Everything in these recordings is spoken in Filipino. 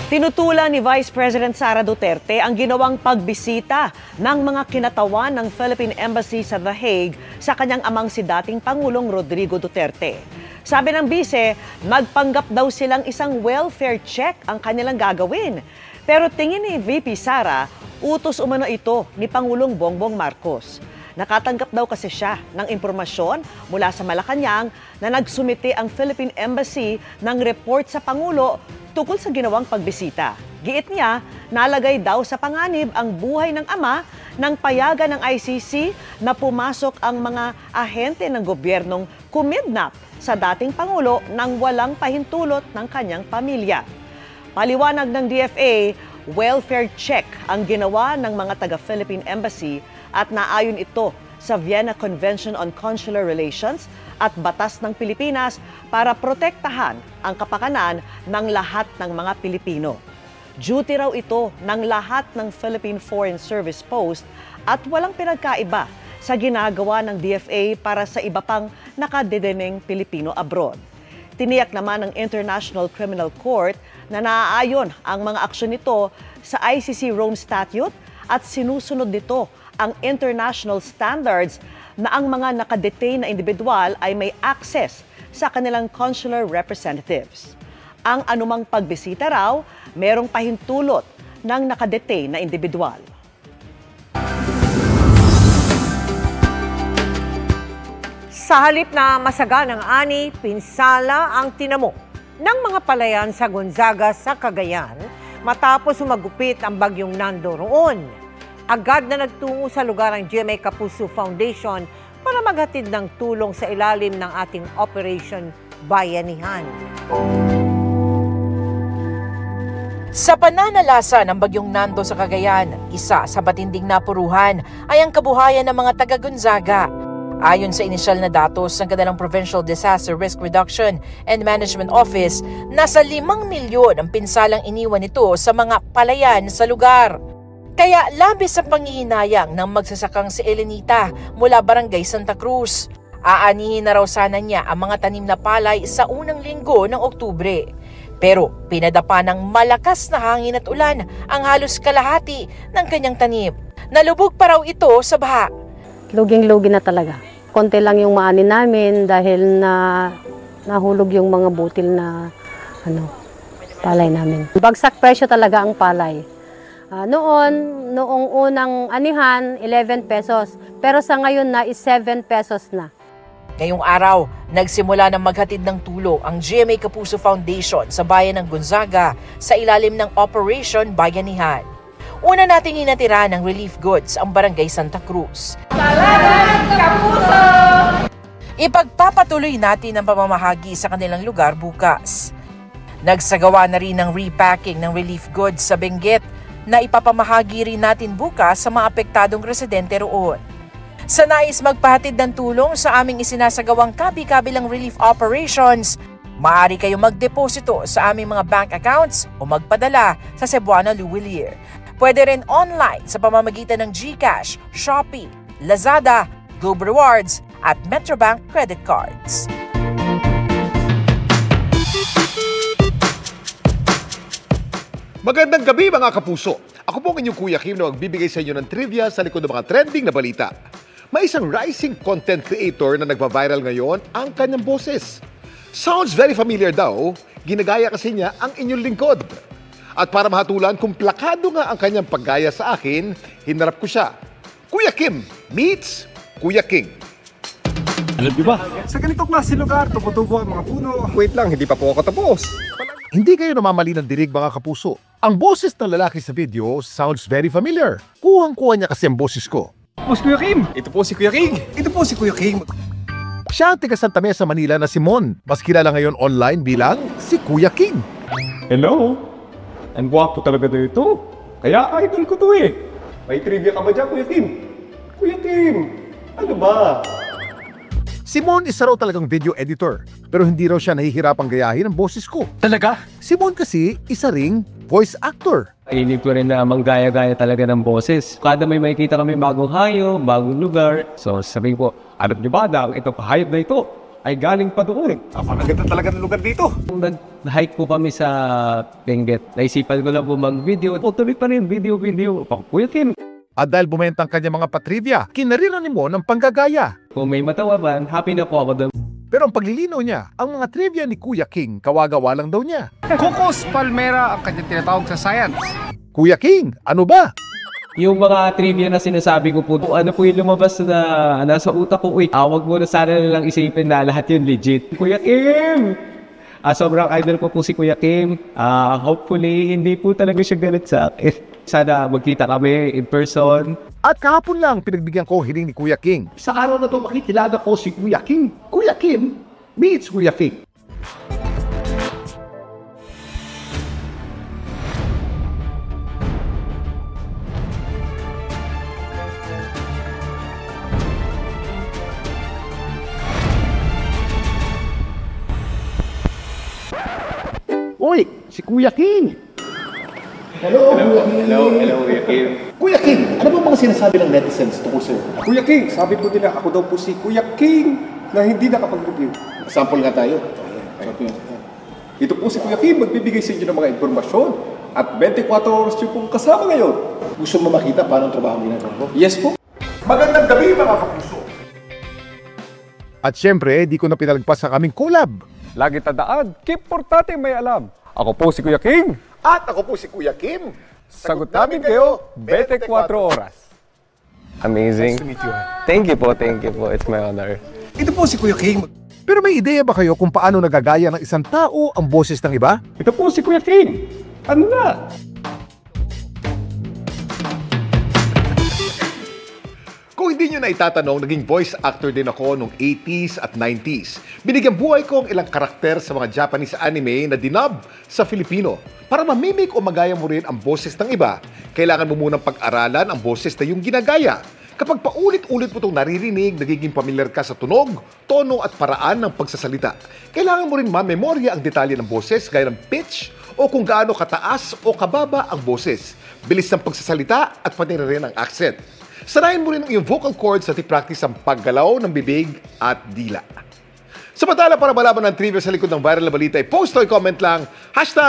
Tinutulan ni Vice President Sara Duterte ang ginawang pagbisita ng mga kinatawan ng Philippine Embassy sa The Hague sa kanyang amang si dating Pangulong Rodrigo Duterte. Sabi ng bise, magpanggap daw silang isang welfare check ang kanilang gagawin. Pero tingin ni VP Sara, utos umano ito ni Pangulong Bongbong Marcos. Nakatanggap daw kasi siya ng impormasyon mula sa Malacanang na nagsumite ang Philippine Embassy ng report sa Pangulo tungkol sa ginawang pagbisita. Giit niya, nalagay daw sa panganib ang buhay ng ama nang payagan ng ICC na pumasok ang mga ahente ng gobyernong kumidnap sa dating Pangulo nang walang pahintulot ng kanyang pamilya. Paliwanag ng DFA, welfare check ang ginawa ng mga taga-Philippine Embassy at naayon ito sa Vienna Convention on Consular Relations at Batas ng Pilipinas para protektahan ang kapakanan ng lahat ng mga Pilipino. Duty raw ito ng lahat ng Philippine Foreign Service Post at walang pinagkaiba sa ginagawa ng DFA para sa iba pang nakadedeneng Pilipino abroad. Tiniyak naman ng International Criminal Court na naaayon ang mga aksyon nito sa ICC Rome Statute at sinusunod nito ang international standards na ang mga nakadetain na individual ay may access sa kanilang consular representatives. Ang anumang pagbisita raw, merong pahintulot ng nakadetain na individual. Sa halip na masaganang ani, pinsala ang tinamo ng mga palayan sa Gonzaga sa Cagayan matapos umagupit ang bagyong Nando roon. Agad na nagtungo sa lugar ang GMA Kapuso Foundation para maghatid ng tulong sa ilalim ng ating Operation Bayanihan. Sa pananalasa ng bagyong Nando sa Cagayan, isa sa matinding napuruhan ay ang kabuhayan ng mga taga-Gonzaga. Ayon sa inisyal na datos ng kanilang Provincial Disaster Risk Reduction and Management Office, nasa 5 milyon ang pinsalang iniwan nito sa mga palayan sa lugar. Kaya labis ang panghihinayang ng magsasakang si Elenita mula Barangay Santa Cruz. Aanihin na raw sana niya ang mga tanim na palay sa unang linggo ng Oktubre. Pero pinadapa ng malakas na hangin at ulan ang halos kalahati ng kanyang tanim. Nalubog pa raw ito sa baha. Luging-lugi na talaga. Konti lang yung maani namin dahil nahulog yung mga butil na palay namin. Bagsak presyo talaga ang palay. Noong unang anihan, 11 pesos. Pero sa ngayon na is 7 pesos na. Ngayong araw, nagsimula ng maghatid ng tulong ang GMA Kapuso Foundation sa bayan ng Gonzaga sa ilalim ng Operation Bayanihan. Una nating hinatira ng relief goods ang Barangay Santa Cruz. Salamat, Kapuso! Ipagpapatuloy natin ang pamamahagi sa kanilang lugar bukas. Nagsagawa na rin ng repacking ng relief goods sa Benguet na ipapamahagi rin natin bukas sa mga apektadong residente roon. Sa nais magpahatid ng tulong sa aming isinasagawang kabi-kabilang relief operations, maaari kayong magdeposito sa aming mga bank accounts o magpadala sa Cebuana Luwilier. Pwede rin online sa pamamagitan ng GCash, Shopee, Lazada, Globe Rewards at Metrobank credit cards. Magandang gabi mga kapuso. Ako po ang inyong Kuya Kim na magbibigay sa inyo ng trivia sa likod ng mga trending na balita. May isang rising content creator na nagva-viral ngayon ang kanyang boses. Sounds very familiar daw, ginagaya kasi niya ang inyong lingkod. At para mahatulan kung plakado nga ang kanyang paggaya sa akin, hinarap ko siya. Kuya Kim meets Kuya King. Alam niyo ba? Sa ganitong klase lugar, tubo-tubo ang mga puno. Wait lang, hindi pa po ako tapos. Hindi kayo namamali ng dirig mga kapuso. Ang boses ng lalaki sa video sounds very familiar. Kuhang-kuha niya kasi ang boses ko. Boss Kuya Kim! Ito po si Kuya King! Ito po si Kuya King! Siya ang taga Santa Mesa, Manila na si Mon. Mas kilala ngayon online bilang si Kuya King. Hello! Ang gwapo talaga dito. Kaya idol ko to eh. May trivia ka ba dyan, Kuya Kim? Kuya Kim! Ano ba? Si Mon isa raw talagang video editor, pero hindi raw siya nahihirapang gayahin ang boses ko. Talaga? Si Mon kasi isa ring voice actor. Inig ko rin na manggaya-gaya talaga ng boses. Kada may makikita kami bagong hayop, bagong lugar. So sabi ko, alam niyo ba na itong hayop na ito ay galing pa doon. Ang ganda talaga ng lugar dito. Kung nag-hike po kami sa Benguet, naisipan ko lang po mag-video. Tuloy pa rin, video. Kuya Kim. At dahil bumenta ang kanyang mga patrivia, kinariran ni Mo ng panggagaya. Kung may matawaban, happy na po ako doon. Pero ang paglilinaw niya, ang mga trivia ni Kuya King, kawagawa lang daw niya. Cocos palmera ang kanyang tinatawag sa science. Kuya King, ano ba? Yung mga trivia na sinasabi ko po, ano po yung lumabas na nasa utak ko, wag mo na sana lang isipin na lahat yun legit. Kuya Kim! Sobrang idol ko po si Kuya Kim. Hopefully, hindi po talaga siya galit sa akin. Sana magkita kami in person. At kahapon lang, pinagbigyan ko hiling ni Kuya King. Sa araw na ito, makikilala ko si Kuya King. Kuya Kim meets Kuya King. Uy, si Kuya King! Hello, Kuya Kim. Kuya King, ano ba mga sinasabi ng netizens tungkol sa'yo? Kuya King, sabi po nila ako daw po si Kuya King na hindi nakapag-review. Sample nga tayo. Ito po si Kuya Kim, magbibigay sa inyo ng mga informasyon. At 24 oras yung pong kasama ngayon. Gusto mo makita paano ang trabaho ginagawa ko? Yes po. Magandang gabi mga kapuso! At syempre, di ko na pinalagpas ang aming collab. Lagi tandaan, keep portate may alam. Ako po si Kuya King. At ako po si Kuya Kim. Sagot namin kayo, 24 oras. Amazing. Nice to meet you. Thank you po. It's my honor. Ito po si Kuya King. Pero may ideya ba kayo kung paano nagagaya ng isang tao ang boses ng iba? Ito po si Kuya King. Ano na? Kung hindi nyo na itatanong, naging voice actor din ako noong 80s at 90s. Binigyan buhay ko ang ilang karakter sa mga Japanese anime na dinub sa Filipino. Para mamimik o magaya mo rin ang boses ng iba, kailangan mo munang pag-aralan ang boses na yung ginagaya. Kapag paulit-ulit mo itong naririnig, nagiging pamilyar ka sa tunog, tono at paraan ng pagsasalita. Kailangan mo rin mamemorya ang detalye ng boses gaya ng pitch o kung gaano kataas o kababa ang boses, bilis ng pagsasalita at pati rin ang accent. Sanayin mo rin ang iyong vocal cords at i-practice ang paggalaw ng bibig at dila. Samantala, para malaman ng trivia sa likod ng viral na balita, i-post o i-comment lang,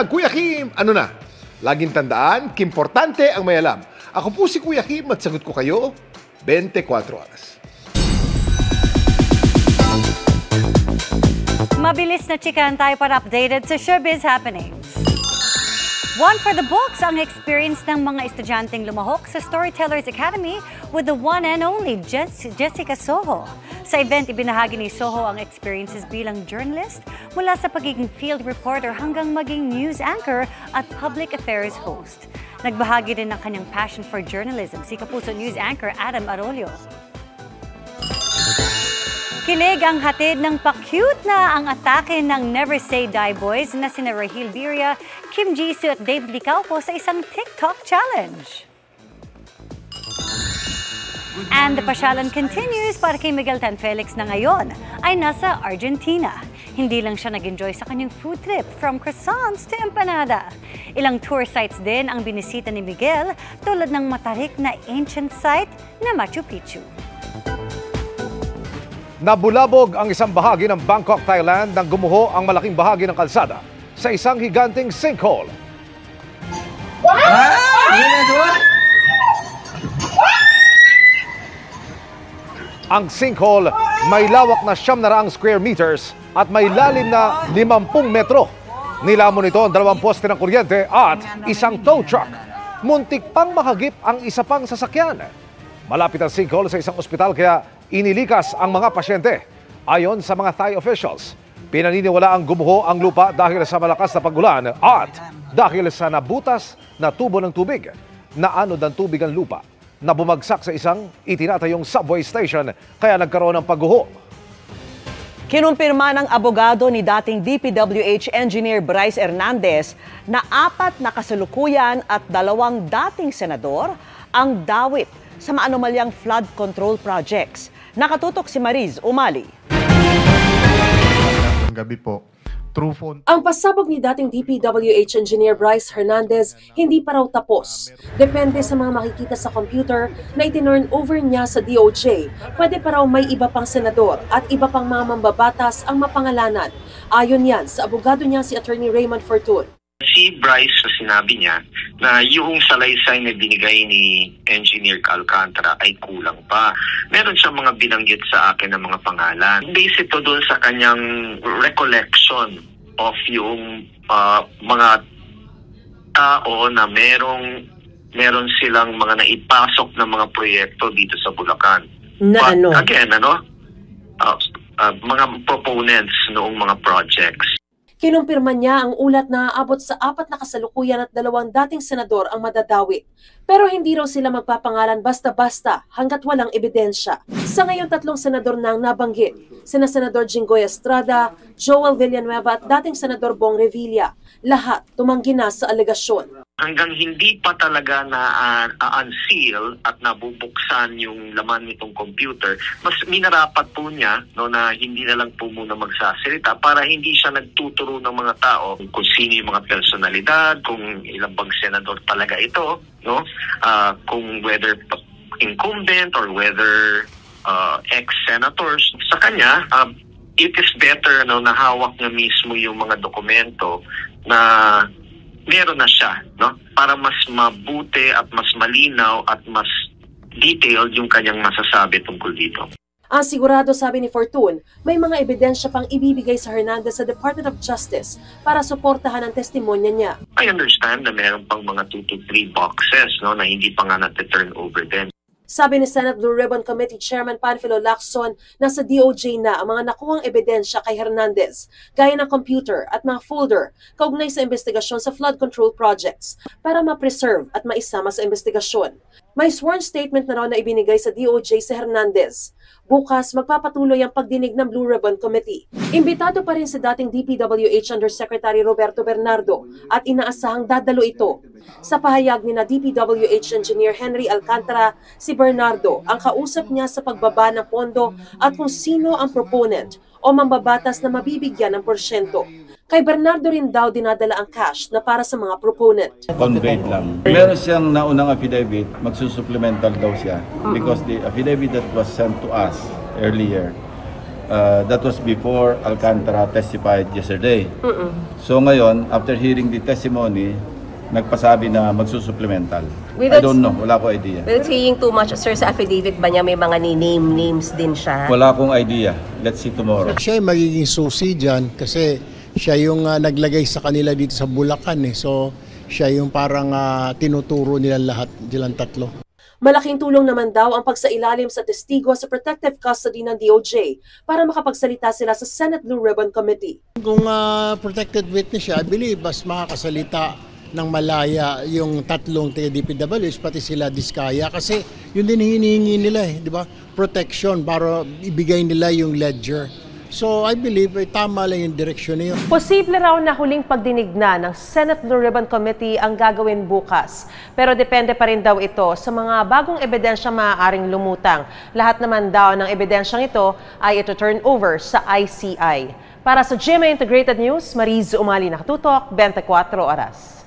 #Kuya Kim, ano na? Laging tandaan, kimportante ang may alam. Ako po si Kuya Kim at sagot ko kayo, 24 oras. Mabilis na chikahan tayo para updated sa showbiz happenings. One for the books ang experience ng mga estudyanteng lumahok sa Storytellers Academy with the one and only Jessica Soho. Sa event, ibinahagi ni Soho ang experiences bilang journalist mula sa pagiging field reporter hanggang maging news anchor at public affairs host. Nagbahagi din ng kanyang passion for journalism si Kapuso News anchor Adam Arroyo. Kilig ang hatid ng pa-cute na ang atake ng Never Say Die Boys na sina Rahil Birria, Kim Jisoo at Dave Licauco sa isang TikTok challenge. And the pasyalan continues para kay Miguel Tan Felix na ngayon ay nasa Argentina. Hindi lang siya nag-enjoy sa kanyang food trip from croissants to empanada. Ilang tour sites din ang binisita ni Miguel tulad ng matarik na ancient site na Machu Picchu. Nabulabog ang isang bahagi ng Bangkok, Thailand nang gumuho ang malaking bahagi ng kalsada sa isang higanting sinkhole. Ang sinkhole may lawak na 900 square meters at may lalim na 50 metro. Nilamon nito ang 2 poste ng kuryente at isang tow truck. Muntik pang makagip ang isa pang sasakyan. Malapit ang sinkhole sa isang ospital kaya inilikas ang mga pasyente. Ayon sa mga Thai officials, pinaniniwala ang gumuho ang lupa dahil sa malakas na pag-ulan at dahil sa nabutas na tubo ng tubig. Naanod ang tubig ang lupa na bumagsak sa isang itinatayong subway station kaya nagkaroon ng pagguho. Kinumpirma ng abogado ni dating DPWH engineer Bryce Hernandez na 4 na kasalukuyan at 2 dating senador ang dawit sa maanumalyang flood control projects. Nakatutok si Mariz Umali. Gabi po. Trufon. Ang pasabog ni dating DPWH Engineer Bryce Hernandez hindi pa raw tapos. Depende sa mga makikita sa computer na itinurn over niya sa DOJ, pwede pa raw may iba pang senador at iba pang mga mambabatas ang mapangalanan. Ayon yan sa abogado niya si Attorney Raymond Fortun. Si Bryce, sinabi niya na yung salaysay na binigay ni Engineer Alcantara ay kulang pa. Meron siyang mga binanggit sa akin ng mga pangalan. Base ito doon sa kanyang recollection of yung mga tao na meron silang mga naipasok na mga proyekto dito sa Bulacan. Na ano? Again, mga proponents noong mga projects. Kinumpirma niya ang ulat na aabot sa 4 na kasalukuyan at 2 dating senador ang madadawi. Pero hindi raw sila magpapangalan basta-basta hanggat walang ebidensya. Sa ngayon 3 senador na ang nabanggit, sina Senador Jinggoy Estrada, Joel Villanueva at dating Senador Bong Revilla. Lahat tumanggi na sa alegasyon. Hanggang hindi pa talaga na-unseal at nabubuksan yung laman nitong computer, mas minarapat po niya na hindi na lang po muna magsasalita para hindi siya nagtuturo ng mga tao kung sino yung mga personalidad, kung ilang bang senador talaga ito, kung whether incumbent or whether ex-senators. Sa kanya, it is better na hawak niya mismo yung mga dokumento na meron na siya, para mas mabuti at mas malinaw at mas detailed yung kanyang masasabi tungkol dito. Ang sigurado, sabi ni Fortun, may mga ebidensya pang ibibigay sa Hernandez sa Department of Justice para suportahan ang testimonya niya. I understand na meron pang mga 2 to 3 boxes na hindi pa nga na-turn over din. Sabi ni Senate Blue Ribbon Committee Chairman Panfilo Lacson na sa DOJ na ang mga nakuhang ebidensya kay Hernandez, gaya ng computer at mga folder kaugnay sa investigasyon sa flood control projects para ma-preserve at maisama sa investigasyon. May sworn statement na raw na ibinigay sa DOJ sa Hernandez. Bukas, magpapatuloy ang pagdinig ng Blue Ribbon Committee. Imbitado pa rin si dating DPWH Undersecretary Roberto Bernardo at inaasahang dadalo ito. Sa pahayag ni na DPWH Engineer Henry Alcantara, si Bernardo ang kausap niya sa pagbaba ng pondo at kung sino ang proponent o mambabatas na mabibigyan ng porsyento. Kay Bernardo rin daw dinadala ang cash na para sa mga proponent. Conveyed lang. Meron siyang naunang affidavit, magsusupplemental daw siya. Because the affidavit that was sent to us earlier, that was before Alcantara testified yesterday. So ngayon, after hearing the testimony, nagpasabi na magsusupplemental. I don't know, wala ko idea. Without saying too much, sir, sa affidavit ba niya may mga names din siya? Wala akong idea. Let's see tomorrow. Siya ay magiging susi dyan kasi siya yung naglagay sa kanila dito sa Bulacan. So siya yung parang tinuturo nila lahat, nilang 3. Malaking tulong naman daw ang pagsailalim sa testigo sa protective custody ng DOJ para makapagsalita sila sa Senate Blue Ribbon Committee. Kung protected witness siya, I believe mas makakasalita ng malaya yung 3 taga-DPWH, pati sila Diskaya, kasi yun din hinihingi nila di ba? Protection para ibigay nila yung ledger. So I believe tama lang yung direksyon niyo. Posible raw na huling pagdinig na ng Senate Blue Ribbon Committee ang gagawin bukas. Pero depende pa rin daw ito sa mga bagong ebidensya maaaring lumutang. Lahat naman daw ng ebidensyang ito ay ito-turn over sa ICI. Para sa GMA Integrated News, Mariz Umali, nakatutok, 24 oras.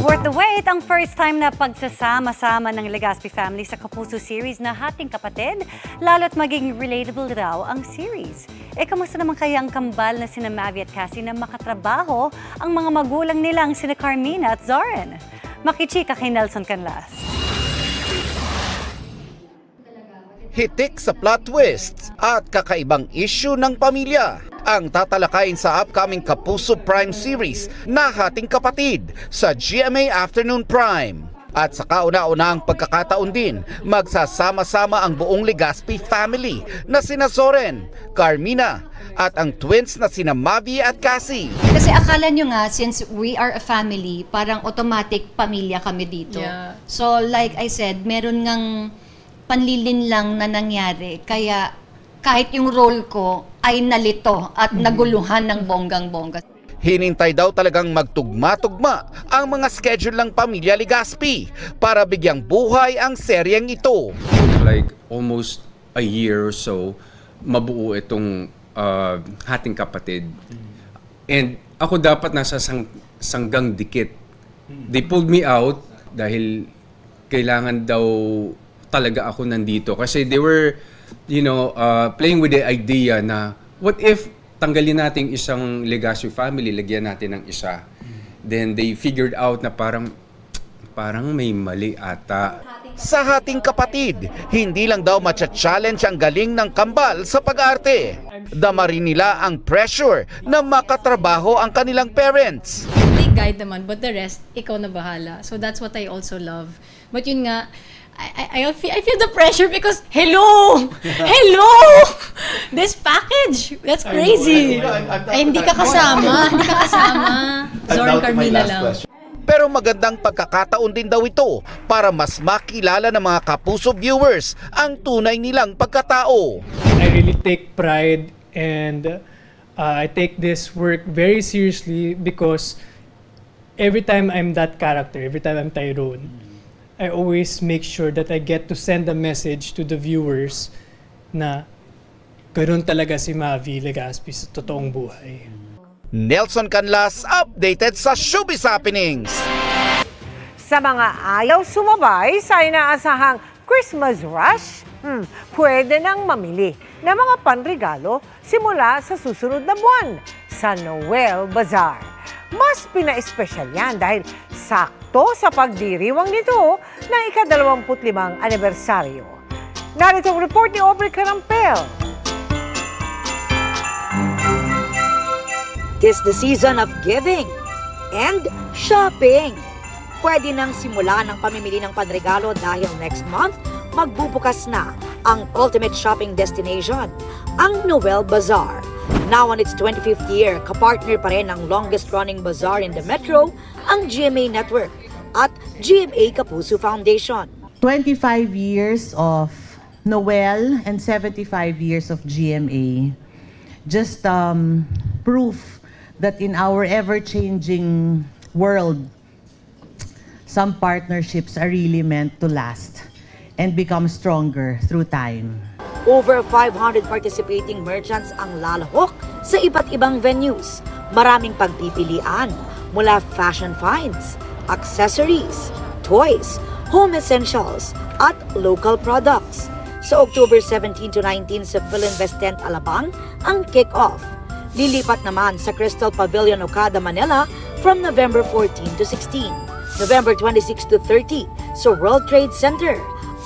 Worth the wait ang first time na pagsasama-sama ng Legaspi family sa Kapuso series na Hating Kapatid, lalo't maging relatable daw ang series. Kamusta naman kaya ang kambal na sina Mavi at Cassie na makatrabaho ang mga magulang nilang sina Carmina at Zoren? Makichika kay Nelson Canlas. Hitik sa plot twists at kakaibang issue ng pamilya ang tatalakayin sa upcoming Kapuso Prime series na Hating Kapatid sa GMA Afternoon Prime. At sa kauna-unahang pagkakataon din, magsasama-sama ang buong Legaspi family na sina Zoren, Carmina at ang twins na sina Mavi at Cassie. Kasi akala nyo nga, since we are a family, parang automatic pamilya kami dito. Yeah. So like I said, meron ngang panlilin lang na nangyari, kaya kahit yung role ko ay nalito at naguluhan ng bonggang-bongga. Hinintay daw talagang magtugma-tugma ang mga schedule ng pamilya Legaspi para bigyang buhay ang seryeng ito. Like almost a year or so, mabuo itong hating kapatid. And ako dapat nasa sanggang dikit. They pulled me out dahil kailangan daw talaga ako nandito. Kasi they were, playing with the idea na, what if tanggalin natin isang Legaspi family, lagyan natin ng isa. Then they figured out na parang may mali ata. Sa hating kapatid, hindi lang daw matcha-challenge ang galing ng kambal sa pag-arte. Dama rin nila ang pressure na makatrabaho ang kanilang parents. They guide naman, but the rest, ikaw na bahala. So that's what I also love. But yun nga, I feel the pressure because, hello! This package! That's crazy! Ay, hindi ka kasama. Zorn Carmina lang. Pero magandang pagkakataon din daw ito para mas makilala ng mga Kapuso viewers ang tunay nilang pagkatao. I really take pride and I take this work very seriously because every time I'm that character, every time I'm Tyrone, I always make sure that I get to send a message to the viewers na ganoon talaga si Mavi Legaspi sa totoong buhay. Nelson Canlas, updated sa Showbiz Happenings. Sa mga ayaw sumabay sa inaasahang Christmas rush, pwede nang mamili ng mga panregalo simula sa susunod na buwan sa Noel Bazaar. Mas pina-espesyal yan dahil sakto sa pagdiriwang nito ng ika-25 anibersaryo. Narito ang report ni Aubrey Carampel. It's the season of giving and shopping. Pwede nang simula ng pamimili ng panregalo dahil next month, magbubukas na ang ultimate shopping destination, ang Noel Bazaar. Now on its 25th year, kapartner pa rin ang longest-running bazaar in the metro, ang GMA Network at GMA Kapuso Foundation. 25 years of Noel and 75 years of GMA. Just proof that in our ever-changing world, some partnerships are really meant to last and become stronger through time. Over 500 participating merchants ang lalahok sa iba't ibang venues. Maraming pagpipilian mula fashion finds, accessories, toys, home essentials, at local products. Sa October 17 to 19 sa Philinvest Tent Alabang ang kick-off. Lilipat naman sa Crystal Pavilion Okada, Manila from November 14 to 16, November 26 to 30 sa World Trade Center,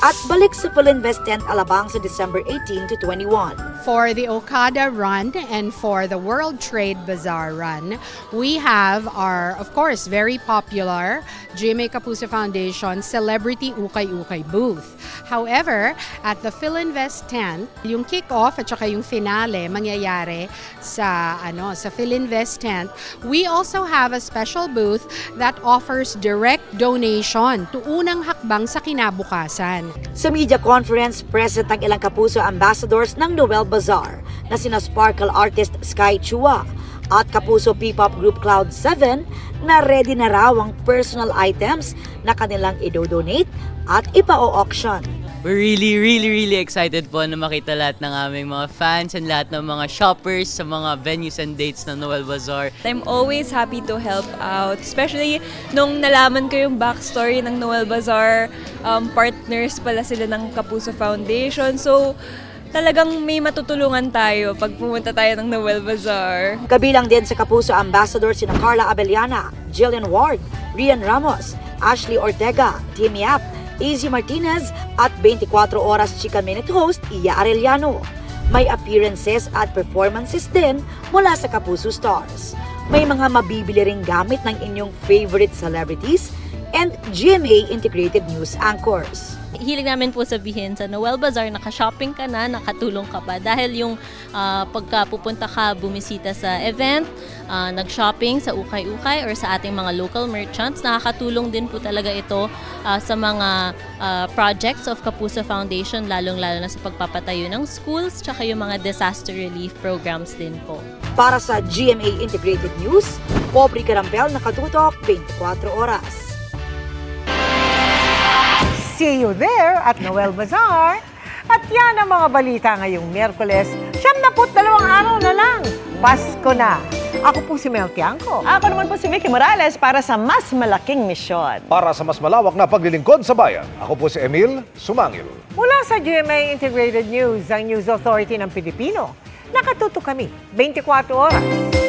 at balik sa Philinvest Tent Alabang sa December 18 to 21. For the Okada run and for the World Trade Bazaar run, we have our, of course, very popular GMA Kapuso Foundation Celebrity Ukay-Ukay booth. However, at the Philinvest Tent, yung kick-off at saka yung finale mangyayari sa Philinvest Tent, we also have a special booth that offers direct donation to unang hakbang sa kinabukasan. Sa media conference, present ang ilang Kapuso ambassadors ng Noel Bazaar na sina Sparkle artist Sky Chua at Kapuso P-pop group Cloud 7 na ready na raw ang personal items na kanilang i-donate at ipa-auction. We're really excited po na makita lahat ng aming mga fans and lahat ng mga shoppers sa mga venues and dates ng Noel Bazaar. I'm always happy to help out, especially nung nalaman ko yung backstory ng Noel Bazaar. Partners pala sila ng Kapuso Foundation. So, talagang may matutulungan tayo pag pumunta tayo ng Noel Bazaar. Kabilang din sa Kapuso Ambassador sina Carla Abellana, Jillian Ward, Rian Ramos, Ashley Ortega, Tim Yap, Izzy Martinez at 24 Oras Chika Minute host Iya Arellano. May appearances at performances din mula sa Kapuso Stars. May mga mabibili ring gamit ng inyong favorite celebrities and GMA integrated news anchors. Hilig namin po sabihin sa Noel Bazaar, naka-shopping ka na, nakatulong ka pa. Dahil yung pagka pupunta ka, bumisita sa event, nag-shopping sa ukay-ukay or sa ating mga local merchants, nakakatulong din po talaga ito sa mga projects of Kapuso Foundation, lalong-lalo na sa pagpapatayo ng schools, tsaka yung mga disaster relief programs din po. Para sa GMA Integrated News, Aubrey Carampel, nakatutok 24 oras. See you there at Noel Bazaar. At yan ang mga balita ngayong Miyerkules, 72 araw na lang. Pasko na. Ako po si Mel Tiangco. Ako naman po si Vicky Morales para sa mas malaking misyon. Para sa mas malawak na paglilingkod sa bayan, ako po si Emil Sumangil. Mula sa GMA Integrated News, ang News Authority ng Pilipino. Nakatuto kami 24 oras.